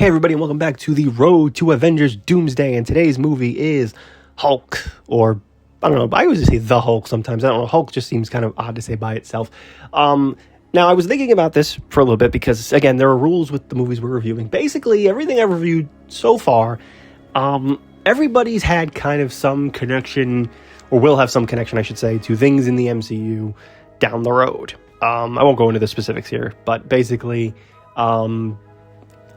Hey everybody, and welcome back to the road to Avengers Doomsday, and today's movie is Hulk, or I don't know, I always just say The Hulk sometimes. I don't know, Hulk just seems kind of odd to say by itself. Now, I was thinking about this for a little bit because, again, there are rules with the movies we're reviewing. Basically, everything I've reviewed so far, everybody's had kind of some connection, or will have some connection, I should say, to things in the MCU down the road. I won't go into the specifics here, but basically,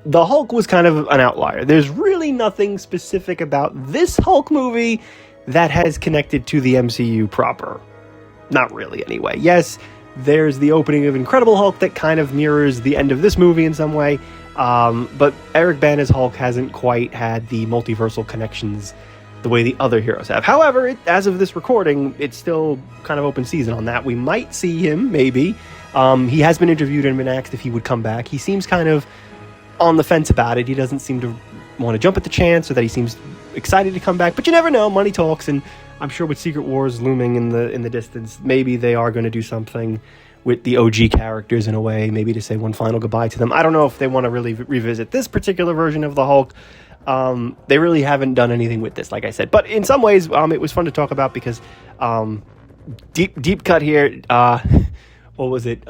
the Hulk was kind of an outlier. There's really nothing specific about this Hulk movie that has connected to the MCU proper. Not really, anyway. Yes, there's the opening of Incredible Hulk that kind of mirrors the end of this movie in some way, but Eric Bana's Hulk hasn't quite had the multiversal connections the way the other heroes have. However, as of this recording, it's still kind of open season on that. We might see him, maybe. He has been interviewed and been asked if he would come back. He seems kind of on the fence about it. He doesn't seem to want to jump at the chance, or that he seems excited to come back, but you never know. Money talks, and I'm sure with Secret Wars looming in the distance, maybe they are going to do something with the OG characters in a way, maybe to say one final goodbye to them. I don't know if they want to really revisit this particular version of the Hulk. They really haven't done anything with this, like I said, but in some ways it was fun to talk about because deep cut here. What was it?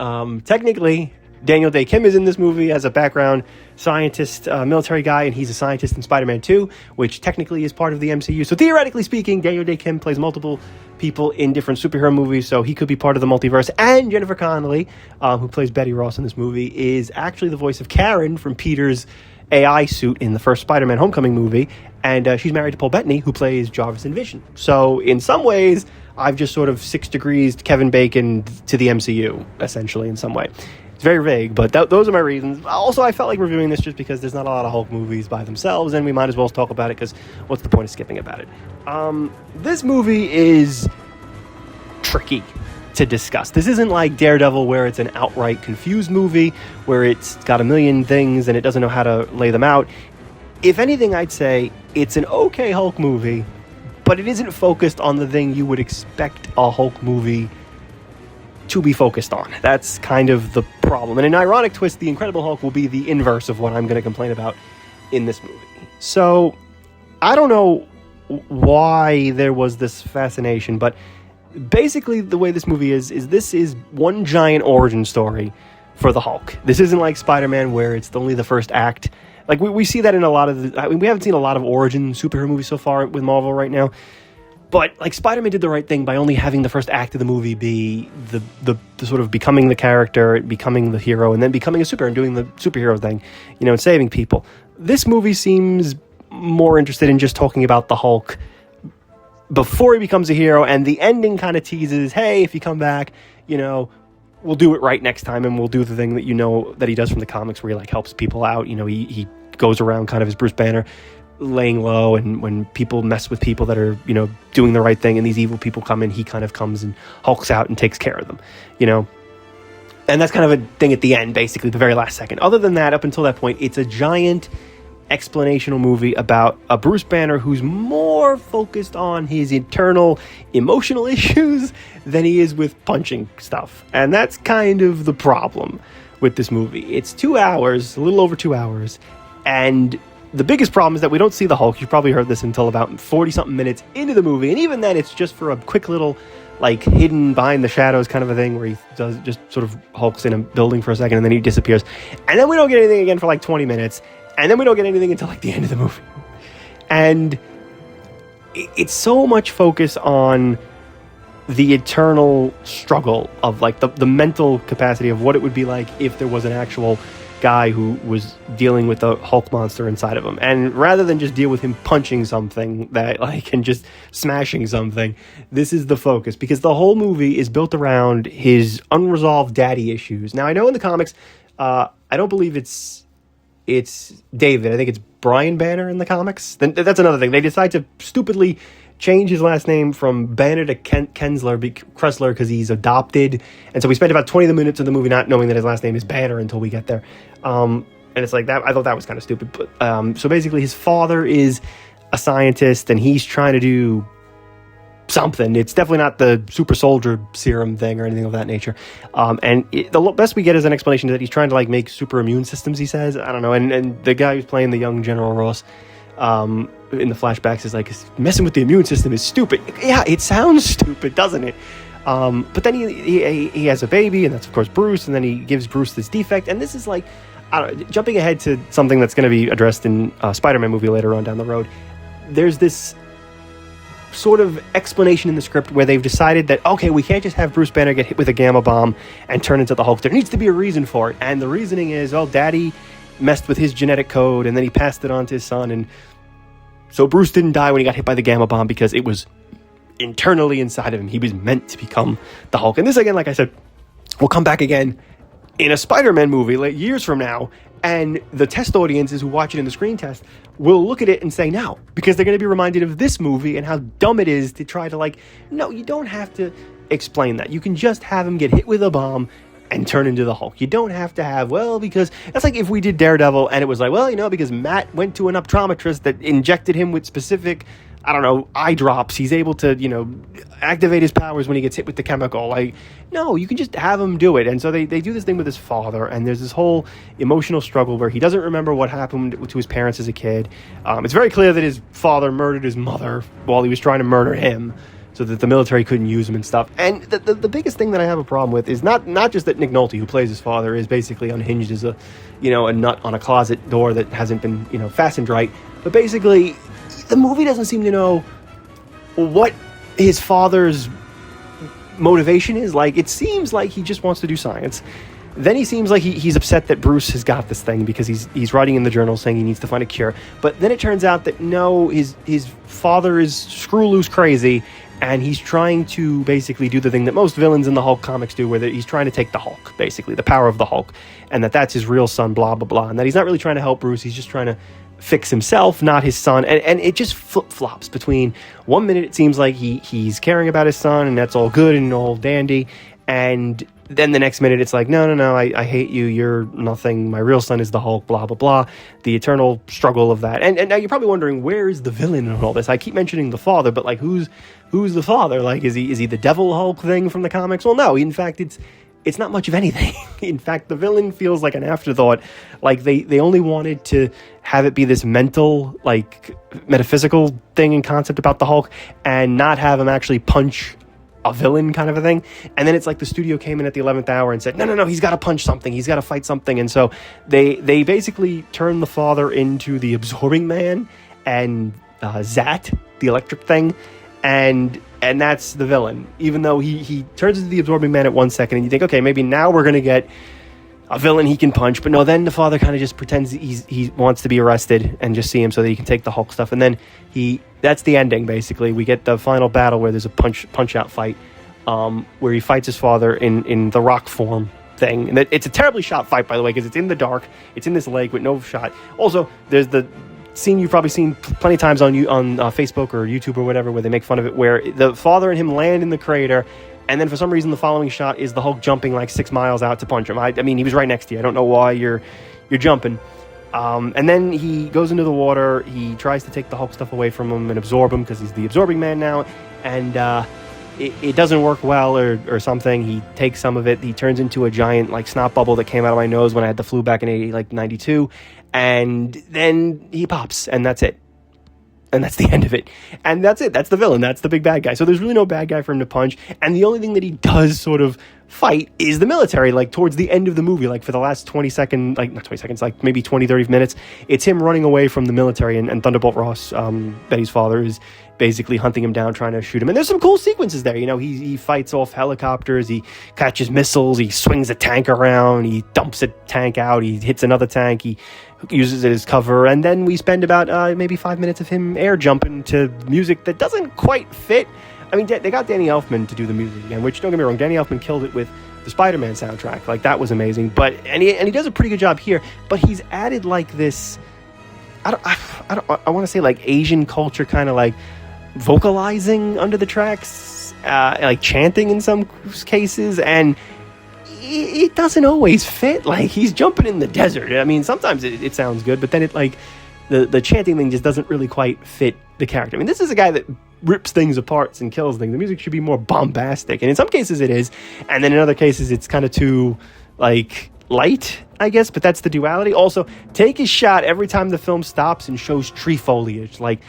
Technically, Daniel Day Kim is in this movie as a background scientist, military guy, and he's a scientist in Spider-Man 2, which technically is part of the MCU. So theoretically speaking, Daniel Day Kim plays multiple people in different superhero movies, so he could be part of the multiverse. And Jennifer Connelly, who plays Betty Ross in this movie, is actually the voice of Karen from Peter's AI suit in the first Spider-Man Homecoming movie, and she's married to Paul Bettany, who plays Jarvis and Vision. So in some ways, I've just sort of 6 degrees Kevin Bacon to the MCU, essentially, in some way. It's very vague, but those are my reasons. Also, I felt like reviewing this just because there's not a lot of Hulk movies by themselves, and we might as well talk about it, because what's the point of skipping about it? This movie is tricky to discuss. This isn't like Daredevil, where it's an outright confused movie, where it's got a million things and it doesn't know how to lay them out. If anything, I'd say it's an okay Hulk movie, but it isn't focused on the thing you would expect a Hulk movie to be focused on. That's kind of the problem. And an ironic twist, the Incredible Hulk will be the inverse of what I'm going to complain about in this movie. So, I don't know why there was this fascination, but basically the way this movie is this is one giant origin story for the Hulk. This isn't like Spider-Man, where it's only the first act. Like, we see that in a lot of we haven't seen a lot of origin superhero movies so far with Marvel right now. But, like, Spider-Man did the right thing by only having the first act of the movie be the sort of becoming the character, becoming the hero, and then becoming a superhero and doing the superhero thing, and saving people. This movie seems more interested in just talking about the Hulk before he becomes a hero, and the ending kind of teases, hey, if you come back, we'll do it right next time, and we'll do the thing that that he does from the comics, where he, like, helps people out. He goes around kind of as Bruce Banner, laying low, and when people mess with people that are doing the right thing, and these evil people come in, he kind of comes and hulks out and takes care of them, and that's kind of a thing at the end, basically the very last second. Other than that, up until that point, it's a giant explanational movie about a Bruce Banner who's more focused on his internal emotional issues than he is with punching stuff, and that's kind of the problem with this movie. It's 2 hours, a little over 2 hours, and the biggest problem is that we don't see the Hulk. You've probably heard this until about 40-something minutes into the movie, and even then, it's just for a quick little, like, hidden behind the shadows kind of a thing, where he does just sort of hulks in a building for a second, and then he disappears. And then we don't get anything again for like 20 minutes, and then we don't get anything until like the end of the movie. And it's so much focus on the eternal struggle of, like, the mental capacity of what it would be like if there was an actual guy who was dealing with the Hulk monster inside of him, and rather than just deal with him punching something that, like, and just smashing something, this is the focus, because the whole movie is built around his unresolved daddy issues. Now, I know in the comics, I don't believe it's David. I think it's Brian Banner in the comics. Then that's another thing. They decide to stupidly change his last name from Banner to Kressler because he's adopted. And so we spent about 20 minutes of the movie not knowing that his last name is Banner until we get there. And it's like that. I thought that was kind of stupid. But so basically, his father is a scientist, and he's trying to do something. It's definitely not the super soldier serum thing or anything of that nature. The best we get is an explanation that he's trying to like make super immune systems, he says. I don't know. And the guy who's playing the young General Ross in the flashbacks is like, messing with the immune system is stupid. Yeah, it sounds stupid, doesn't it? But then he has a baby, and that's of course Bruce, and then he gives Bruce this defect, and this is like, I don't know, jumping ahead to something that's going to be addressed in a Spider-Man movie later on down the road. There's this sort of explanation in the script where they've decided that, okay, we can't just have Bruce Banner get hit with a gamma bomb and turn into the Hulk. There needs to be a reason for it, and the reasoning is, well, Daddy messed with his genetic code, and then he passed it on to his son, and so Bruce didn't die when he got hit by the gamma bomb because it was internally inside of him. He was meant to become the Hulk. And this, again, like I said, will come back again in a Spider-Man movie like years from now, and the test audiences who watch it in the screen test will look at it and say no, because they're going to be reminded of this movie and how dumb it is to try to like, no, you don't have to explain that. You can just have him get hit with a bomb and turn into the Hulk. You don't have to have, well, because that's like if we did Daredevil and it was like, well, you know, because Matt went to an optometrist that injected him with specific, I don't know, eye drops, he's able to, you know, activate his powers when he gets hit with the chemical. Like, no, you can just have him do it. And so they do this thing with his father, and there's this whole emotional struggle where he doesn't remember what happened to his parents as a kid. It's very clear that his father murdered his mother while he was trying to murder him, so that the military couldn't use him and stuff. And the biggest thing that I have a problem with is not just that Nick Nolte, who plays his father, is basically unhinged as a, you know, a nut on a closet door that hasn't been, you know, fastened right, but basically the movie doesn't seem to know what his father's motivation is. Like, it seems like he just wants to do science. Then he seems like he's upset that Bruce has got this thing because he's writing in the journal saying he needs to find a cure. But then it turns out that no, his father is screw loose crazy, and he's trying to basically do the thing that most villains in the Hulk comics do, where he's trying to take the Hulk, basically, the power of the Hulk, and that's his real son, blah, blah, blah, and that he's not really trying to help Bruce, he's just trying to fix himself, not his son, and it just flip-flops between 1 minute it seems like he's caring about his son, and that's all good and all dandy, and then the next minute it's like, no, I hate you, you're nothing, my real son is the Hulk, blah, blah, blah, the eternal struggle of that. And now you're probably wondering, where is the villain in all this? I keep mentioning the father, but like, who's the father? Like, is he the Devil Hulk thing from the comics? Well, no, in fact, it's not much of anything. In fact, the villain feels like an afterthought. Like, they only wanted to have it be this mental, like, metaphysical thing and concept about the Hulk, and not have him actually punch a villain kind of a thing. And then it's like the studio came in at the 11th hour and said, no, he's got to punch something, he's got to fight something. And so they basically turned the father into the Absorbing Man and Zat, the electric thing, and that's the villain. Even though he turns into the Absorbing Man at 1 second, and you think, okay, maybe now we're going to get a villain he can punch, but no, then the father kind of just pretends he wants to be arrested and just see him so that he can take the Hulk stuff, and then that's the ending, basically. We get the final battle where there's a punch-out fight, where he fights his father in the rock form thing, and it's a terribly shot fight, by the way, because it's in the dark, it's in this lake with no shot. Also, there's the scene you've probably seen plenty of times on Facebook or YouTube or whatever, where they make fun of it, where the father and him land in the crater, and then for some reason the following shot is the Hulk jumping like 6 miles out to punch him. I mean, he was right next to you. I don't know why you're jumping. And then he goes into the water. He tries to take the Hulk stuff away from him and absorb him because he's the Absorbing Man now. And it doesn't work well or something. He takes some of it. He turns into a giant like snot bubble that came out of my nose when I had the flu back in 92. And then he pops, and that's it. And that's the end of it. And that's it. That's the villain. That's the big bad guy. So there's really no bad guy for him to punch. And the only thing that he does sort of fight is the military. Like, towards the end of the movie, like for the last 20 seconds, like not 20 seconds, like maybe 20, 30 minutes, it's him running away from the military, and Thunderbolt Ross, Betty's father, is basically hunting him down, trying to shoot him. And there's some cool sequences there. You know, he fights off helicopters, he catches missiles, he swings a tank around, he dumps a tank out, he hits another tank, he uses it as cover, and then we spend about maybe 5 minutes of him air jumping to music that doesn't quite fit. I mean, they got Danny Elfman to do the music again, which, don't get me wrong, Danny Elfman killed it with the Spider-Man soundtrack. Like, that was amazing. But and he does a pretty good job here. But he's added like this, I want to say like Asian culture kind of like vocalizing under the tracks, like chanting in some cases, and it doesn't always fit. Like, he's jumping in the desert. I mean, sometimes it sounds good, but then it like the chanting thing just doesn't really quite fit the character. I mean, this is a guy that rips things apart and kills things. The music should be more bombastic, and in some cases it is, and then in other cases it's kind of too like light, I guess, but that's the duality. Also, take a shot every time the film stops and shows tree foliage, like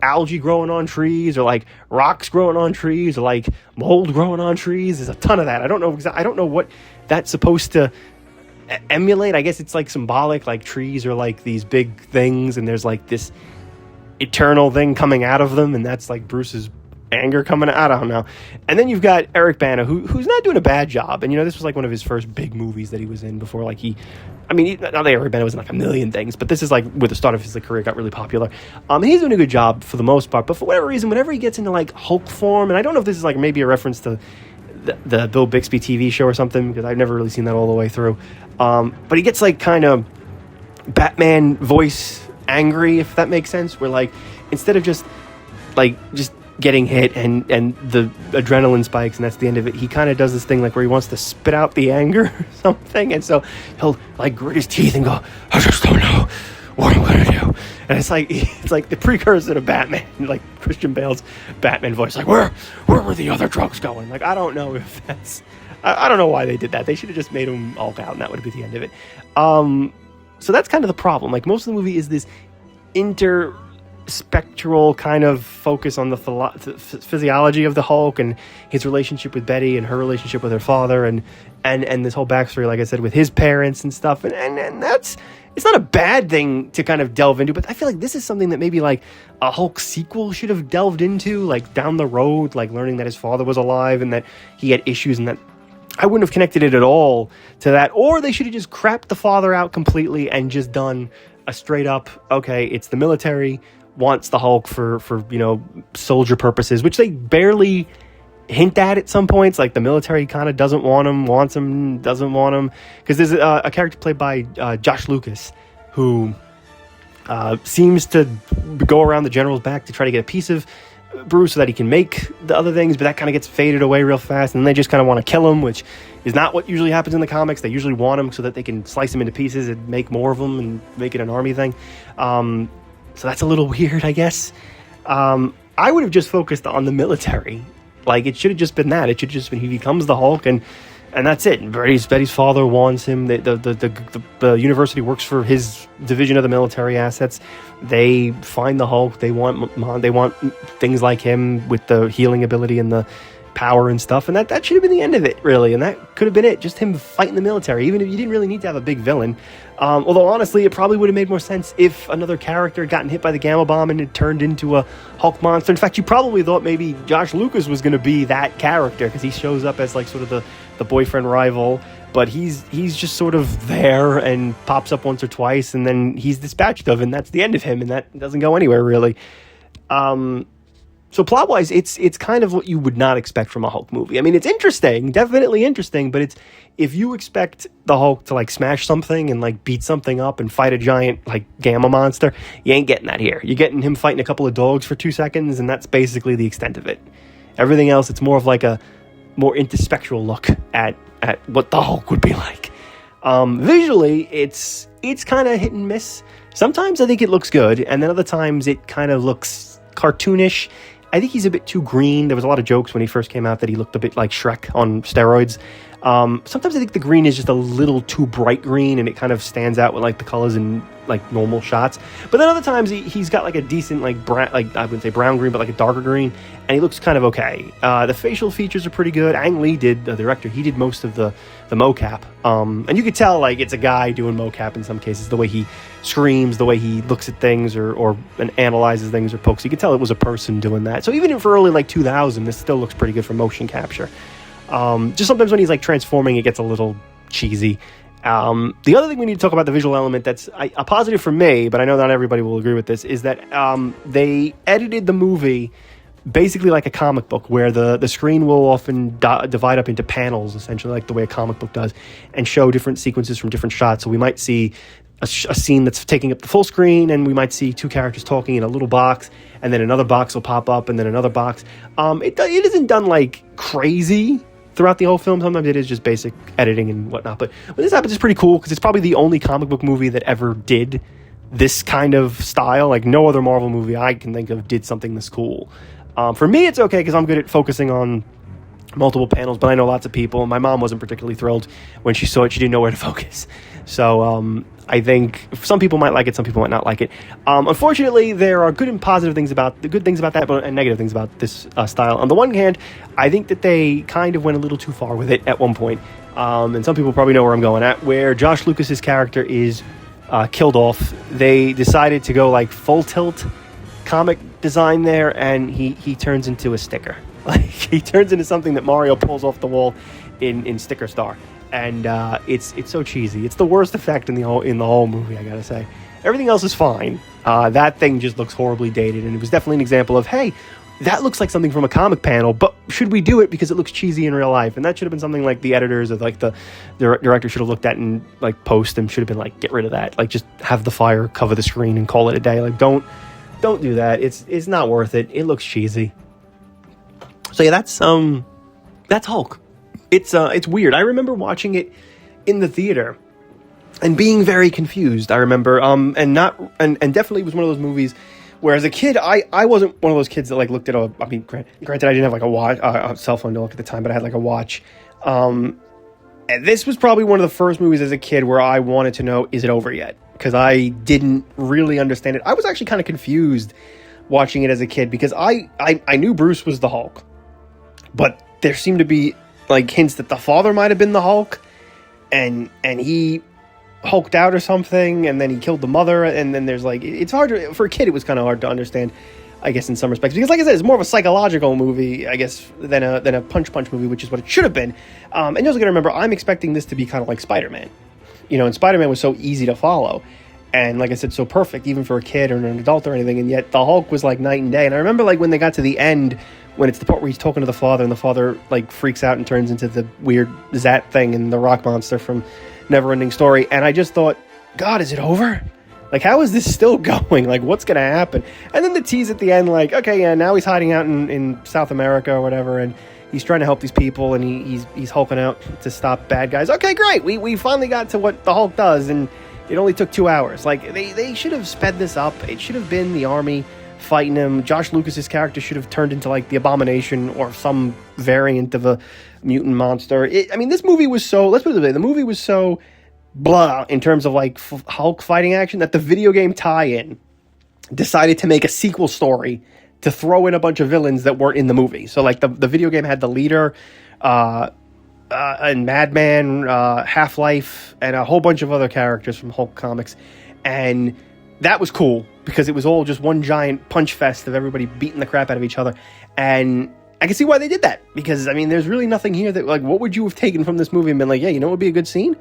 algae growing on trees, or like rocks growing on trees, or like mold growing on trees. There's a ton of that. I don't know what that's supposed to emulate. I guess it's like symbolic, like trees are like these big things, and there's like this eternal thing coming out of them, and that's like Bruce's anger coming out. I don't know. And then you've got Eric Bana, who's not doing a bad job. And this was like one of his first big movies that he was in before. Like not that Eric Bana was in like a million things, but this is like with the start of his career, got really popular. He's doing a good job for the most part, but for whatever reason, whenever he gets into like Hulk form, and I don't know if this is like maybe a reference to the Bill Bixby TV show or something, because I've never really seen that all the way through. But he gets like kind of Batman voice angry, if that makes sense, where like instead of just getting hit and the adrenaline spikes and that's the end of it, he kind of does this thing like where he wants to spit out the anger or something, and so he'll like grit his teeth and go, I just don't know what I'm gonna do. And it's like the precursor to Batman, like Christian Bale's Batman voice, like where were the other drugs going? Like I don't know if that's I don't know why they did that. They should have just made him Hulk out and that would be the end of it. So that's kind of the problem. Like most of the movie is this spectral kind of focus on the physiology of the Hulk and his relationship with Betty and her relationship with her father and this whole backstory, like I said, with his parents and stuff. And that's, it's not a bad thing to kind of delve into, but I feel like this is something that maybe like a Hulk sequel should have delved into, like down the road, like learning that his father was alive and that he had issues, and that I wouldn't have connected it at all to that. Or they should have just crapped the father out completely and just done a straight up, okay, it's the military wants the Hulk for soldier purposes, which they barely hint at some points. Like the military kind of doesn't want him, wants him, doesn't want him, because there's a character played by Josh Lucas who seems to go around the general's back to try to get a piece of Bruce so that he can make the other things, but that kind of gets faded away real fast, and then they just kind of want to kill him, which is not what usually happens in the comics. They usually want him so that they can slice him into pieces and make more of them and make it an army thing. So that's a little weird, I guess. I would have just focused on the military. Like, it should have just been that. It should have just been he becomes the Hulk, and that's it. And Betty's father wants him. The university works for his division of the military assets. They find the Hulk. They want things like him with the healing ability and the power and stuff. And that should have been the end of it, really. And that could have been it. Just him fighting the military, even if you didn't really need to have a big villain. Although, honestly, it probably would have made more sense if another character had gotten hit by the gamma bomb and it turned into a Hulk monster. In fact, you probably thought maybe Josh Lucas was going to be that character, because he shows up as like sort of the boyfriend rival, but he's just sort of there and pops up once or twice, and then he's dispatched of, and that's the end of him, and that doesn't go anywhere, really. So plot-wise, it's kind of what you would not expect from a Hulk movie. I mean, it's interesting, definitely interesting, but if you expect the Hulk to like smash something and like beat something up and fight a giant like gamma monster, you ain't getting that here. You're getting him fighting a couple of dogs for 2 seconds, and that's basically the extent of it. Everything else, it's more of like a more introspectual look at what the Hulk would be like. Visually, it's kind of hit and miss. Sometimes I think it looks good, and then other times it kind of looks cartoonish. I think he's a bit too green. There was a lot of jokes when he first came out that he looked a bit like Shrek on steroids. Sometimes I think the green is just a little too bright green, and it kind of stands out with like the colors in like normal shots. But then other times he's got like a decent like brown, like I wouldn't say brown green, but like a darker green, and he looks kind of okay. The facial features are pretty good. Ang Lee the director, he did most of the mocap, and you could tell like it's a guy doing mocap in some cases. The way he screams, the way he looks at things or analyzes things or pokes, you could tell it was a person doing that. So even for early like 2000, this still looks pretty good for motion capture. Just sometimes when he's like transforming, it gets a little cheesy. The other thing we need to talk about, the visual element that's a positive for me, but I know not everybody will agree with this, is that they edited the movie basically like a comic book, where the screen will often divide up into panels, essentially like the way a comic book does, and show different sequences from different shots. So we might see a scene that's taking up the full screen, and we might see two characters talking in a little box, and then another box will pop up, and then another box. It isn't done like crazy throughout the whole film. Sometimes it is just basic editing and whatnot, but when this happens, it's pretty cool, because it's probably the only comic book movie that ever did this kind of style. Like no other Marvel movie I can think of did something this cool. For me, it's okay because I'm good at focusing on multiple panels, but I know lots of people. My mom wasn't particularly thrilled when she saw it. She didn't know where to focus. So I think some people might like it, some people might not like it. Unfortunately, there are good and positive things about that, and negative things about this style. On the one hand, I think that they kind of went a little too far with it at one point. And some people probably know where I'm going at, where Josh Lucas's character is killed off. They decided to go like full tilt comic design there, and he turns into a sticker. Like, he turns into something that Mario pulls off the wall in Sticker Star. And it's so cheesy. It's the worst effect in the whole movie, I gotta say. Everything else is fine. That thing just looks horribly dated, and it was definitely an example of, hey, that looks like something from a comic panel, but should we do it because it looks cheesy in real life? And that should have been something like the editors or like the director should have looked at and like post and should have been like, get rid of that. Like, just have the fire cover the screen and call it a day. Like, don't do that. It's not worth it. It looks cheesy. So yeah, that's Hulk. It's weird. I remember watching it in the theater and being very confused. I remember and definitely was one of those movies where as a kid I wasn't one of those kids that like looked at I mean, granted I didn't have like a cell phone to look at the time, but I had like a watch. And this was probably one of the first movies as a kid where I wanted to know, is it over yet? Because I didn't really understand it. I was actually kind of confused watching it as a kid because I knew Bruce was the Hulk, but there seemed to be like hints that the father might have been the Hulk, and he hulked out or something, and then he killed the mother, and then there's like, it's hard to, for a kid it was kind of hard to understand, I guess, in some respects, because like I said, it's more of a psychological movie, I guess, than a punch movie, which is what it should have been. And you also gotta remember, I'm expecting this to be kind of like Spider-Man, and Spider-Man was so easy to follow, and like I said, so perfect even for a kid or an adult or anything, and yet the Hulk was like night and day. And I remember like when they got to the end, when it's the part where he's talking to the father, and the father like freaks out and turns into the weird Zat thing and the rock monster from Neverending Story, and I just thought, God, is it over? Like, how is this still going? Like, what's gonna happen? And then the tease at the end, like, okay, yeah, now he's hiding out in South America or whatever, and he's trying to help these people, and he's hulking out to stop bad guys. Okay, great, we finally got to what the Hulk does, and it only took 2 hours. Like, they should have sped this up. It should have been the army fighting him. Josh Lucas's character should have turned into like the Abomination or some variant of a mutant monster. I mean, this movie was so, let's put it this way, the movie was so blah in terms of like Hulk fighting action that the video game tie-in decided to make a sequel story to throw in a bunch of villains that weren't in the movie. So like the video game had the leader, and Madman, Half-Life, and a whole bunch of other characters from Hulk comics, and that was cool because it was all just one giant punch fest of everybody beating the crap out of each other. And I can see why they did that, because I mean, there's really nothing here that, like, what would you have taken from this movie and been like, yeah, what would be a good scene?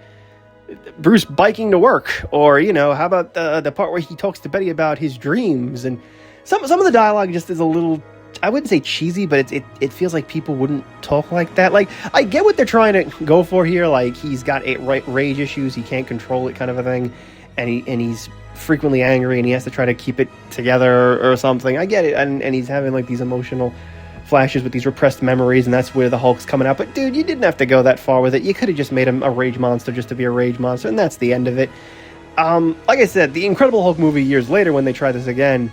Bruce biking to work, or how about the part where he talks to Betty about his dreams, and some of the dialogue just is a little, I wouldn't say cheesy, but it feels like people wouldn't talk like that. Like, I get what they're trying to go for here, like he's got rage issues, he can't control it, kind of a thing, and he's frequently angry and he has to try to keep it together or something. I get it, and he's having like these emotional flashes with these repressed memories, and that's where the Hulk's coming out. But dude, you didn't have to go that far with it. You could have just made him a rage monster just to be a rage monster, and that's the end of it. Like I said, the Incredible Hulk movie years later, when they try this again,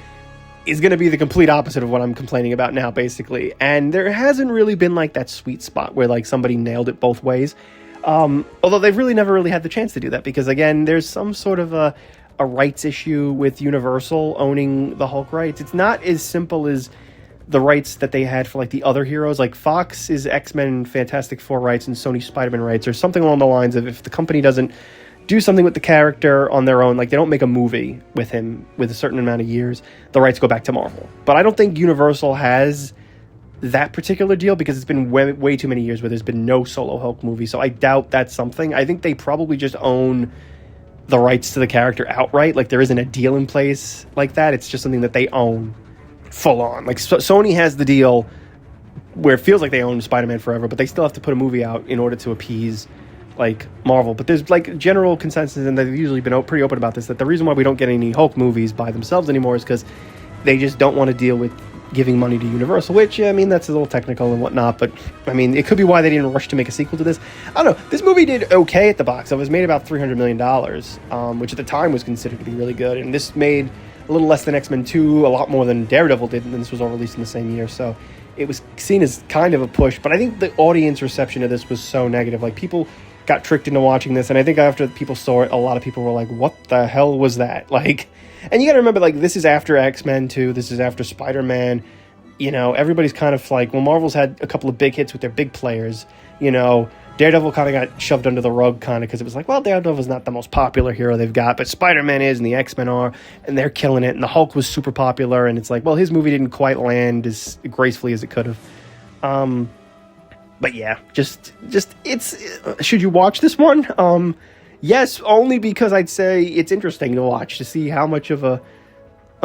is going to be the complete opposite of what I'm complaining about now, basically. And there hasn't really been like that sweet spot where like somebody nailed it both ways. Although they've really never really had the chance to do that, because again, there's some sort of a rights issue with Universal owning the Hulk rights. It's not as simple as the rights that they had for like the other heroes. Like Fox is X-Men Fantastic Four rights and Sony Spider-Man rights, or something along the lines of, if the company doesn't do something with the character on their own, like they don't make a movie with him with a certain amount of years, the rights go back to Marvel. But I don't think Universal has that particular deal, because it's been way too many years where there's been no solo Hulk movie, so I doubt that's something. I think they probably just own the rights to the character outright. Like, there isn't a deal in place like that. It's just something that they own full on. Like, Sony has the deal where it feels like they own Spider-Man forever, but they still have to put a movie out in order to appease like Marvel. But there's like general consensus, and they've usually been pretty open about this, that the reason why we don't get any Hulk movies by themselves anymore is because they just don't want to deal with giving money to Universal, which, I mean, that's a little technical and whatnot, but I mean, it could be why they didn't rush to make a sequel to this. I don't know. This movie did okay at the box office. It made about $300 million, which at the time was considered to be really good, and this made a little less than X-Men 2, a lot more than Daredevil did, and this was all released in the same year, so it was seen as kind of a push. But I think the audience reception of this was so negative. Like, people got tricked into watching this, and I think after people saw it, a lot of people were like, what the hell was that? Like, and you gotta remember, like, this is after X-Men 2, this is after Spider-Man. You know, everybody's kind of like, well, Marvel's had a couple of big hits with their big players. You know, Daredevil kind of got shoved under the rug, kind of, because it was like, well, Daredevil's not the most popular hero they've got, but Spider-Man is, and the X-Men are, and they're killing it, and the Hulk was super popular, and it's like, well, his movie didn't quite land as gracefully as it could have. But yeah, just it's, should you watch this one? Yes, only because I'd say it's interesting to watch, to see how much of a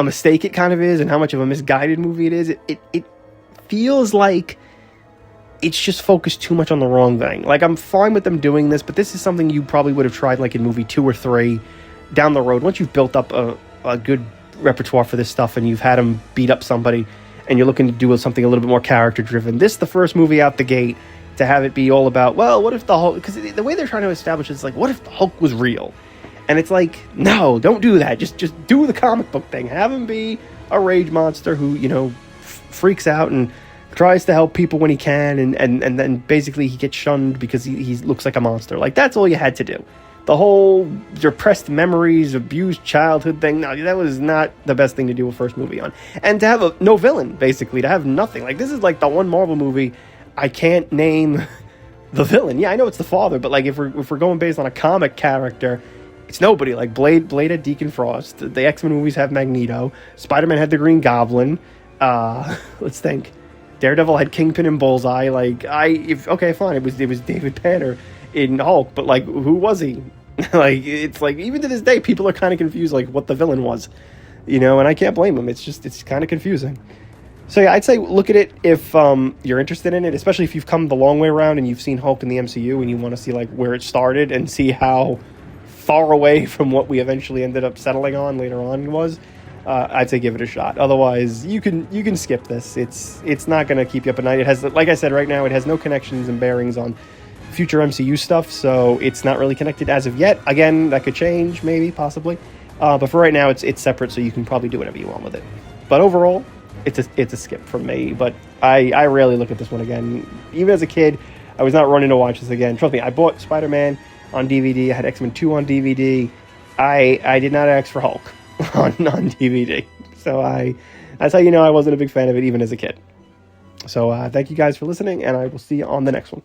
mistake it kind of is, and how much of a misguided movie it is. It feels like it's just focused too much on the wrong thing. Like, I'm fine with them doing this, but this is something you probably would have tried, like, in movie 2 or 3 down the road. Once you've built up a good repertoire for this stuff, and you've had them beat up somebody, and you're looking to do something a little bit more character-driven. This, the first movie out the gate, to have it be all about, well, what if the Hulk... Because the way they're trying to establish it is, like, what if the Hulk was real? And it's like, no, don't do that. Just do the comic book thing. Have him be a rage monster who, you know, freaks out and tries to help people when he can, and then basically he gets shunned because he looks like a monster. Like, that's all you had to do. The whole repressed memories, abused childhood thing, no, that was not the best thing to do a first movie on. And to have no villain, basically, to have nothing. Like, this is like the one Marvel movie I can't name the villain. Yeah, I know it's the father, but like, if we're going based on a comic character, it's nobody. Like, Blade had Deacon Frost. The X-Men movies have Magneto. Spider-Man had the Green Goblin. Let's think. Daredevil had Kingpin and Bullseye. Like, okay, fine, it was David Banner in Hulk, but like, who was he? Like, it's like, even to this day, people are kind of confused, like, what the villain was, you know, and I can't blame them. It's kind of confusing. So yeah, I'd say look at it if you're interested in it, especially if you've come the long way around and you've seen Hulk in the MCU and you want to see like where it started and see how far away from what we eventually ended up settling on later on was. I'd say give it a shot. Otherwise, you can skip this. It's not going to keep you up at night. It has, like I said, right now it has no connections and bearings on future MCU stuff, so it's not really connected as of yet. Again, that could change, maybe, possibly. But for right now, it's separate, so you can probably do whatever you want with it. But overall, it's a skip from me. But I rarely look at this one again. Even as a kid, I was not running to watch this again. Trust me, I bought Spider-Man on DVD. I had X-Men 2 on DVD. I did not ask for Hulk on DVD. So that's how you know I wasn't a big fan of it even as a kid. So thank you guys for listening, and I will see you on the next one.